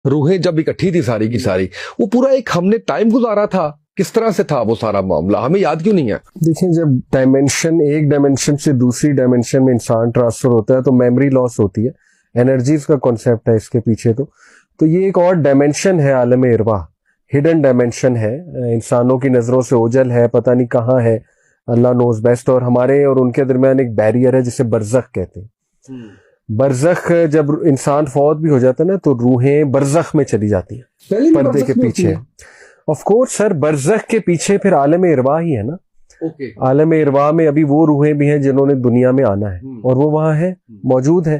روحیں جب اکٹھی تھی ساری کی ساری، وہ پورا ایک ہم نے ٹائم گزارا تھا، کس طرح سے تھا وہ سارا معاملہ، ہمیں یاد کیوں نہیں ہے؟ دیکھیں جب ڈائمینشن ایک ڈائمینشن سے دوسری ڈائمینشن میں انسان ٹرانسفر ہوتا ہے تو میموری لاس ہوتی ہے، انرجیز کا کانسیپٹ ہے اس کے پیچھے تو یہ ایک اور ڈائمینشن ہے عالم ارواح، ہڈن ڈائمینشن ہے، انسانوں کی نظروں سے اوجھل ہے، پتہ نہیں کہاں ہے، اللہ نوز بیسٹ، اور ہمارے اور ان کے درمیان ایک بیریئر ہے جسے برزخ کہتے ہیں۔ برزخ جب انسان فوت بھی ہو جاتا ہے نا تو روحیں برزخ میں چلی جاتی ہیں پردے کے پیچھے۔ آف کورس سر، برزخ کے پیچھے پھر عالم ارواح ہی ہے نا۔ عالم ارواح میں ابھی وہ روحیں بھی ہیں جنہوں نے دنیا میں آنا ہے اور وہ وہاں ہے، موجود ہے،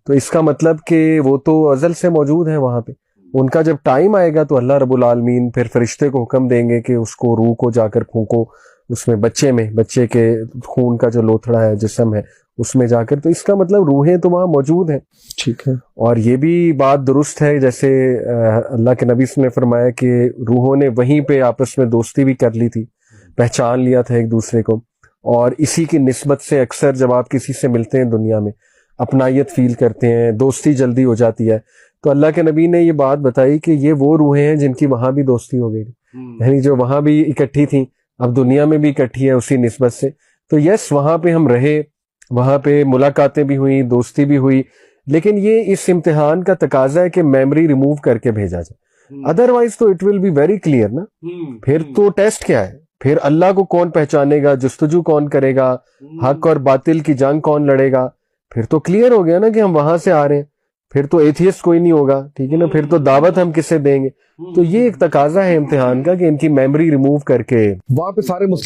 تو اس کا مطلب کہ وہ تو ازل سے موجود ہیں وہاں پہ۔ ان کا جب ٹائم آئے گا تو اللہ رب العالمین پھر فرشتے کو حکم دیں گے کہ اس کو روح کو جا کر پھونکو اس میں، بچے کے خون کا جو لوتھڑا ہے جسم ہے اس میں جا کر، تو اس کا مطلب روحیں تو وہاں موجود ہیں۔ ٹھیک ہے، اور یہ بھی بات درست ہے جیسے اللہ کے نبی نے فرمایا کہ روحوں نے وہیں پہ آپس میں دوستی بھی کر لی تھی، پہچان لیا تھا ایک دوسرے کو، اور اسی کی نسبت سے اکثر جب آپ کسی سے ملتے ہیں دنیا میں اپنائیت فیل کرتے ہیں، دوستی جلدی ہو جاتی ہے۔ تو اللہ کے نبی نے یہ بات بتائی کہ یہ وہ روحیں ہیں جن کی وہاں بھی دوستی ہو گئی، یعنی جو وہاں بھی اکٹھی تھیں اب دنیا میں بھی اکٹھی ہے اسی نسبت سے۔ تو یس، وہاں پہ ہم رہے، وہاں پہ ملاقاتیں بھی ہوئیں، دوستی بھی ہوئی، لیکن یہ اس امتحان کا تقاضا ہے کہ میموری ریموو کر کے بھیجا جائے، ادروائز تو it will be very clear نا۔ پھر تو ٹیسٹ کیا ہے، پھر اللہ کو کون پہچانے گا، جستجو کون کرے گا، حق اور باطل کی جنگ کون لڑے گا، پھر تو کلیئر ہو گیا نا کہ ہم وہاں سے آ رہے ہیں، پھر تو ایتھیسٹ کوئی نہیں ہوگا، ٹھیک ہے نا، پھر تو دعوت ہم کسے دیں گے۔ تو یہ ایک تقاضا ہے امتحان کا کہ ان کی میموری ریموو کر کے وہاں پہ سارے مسلم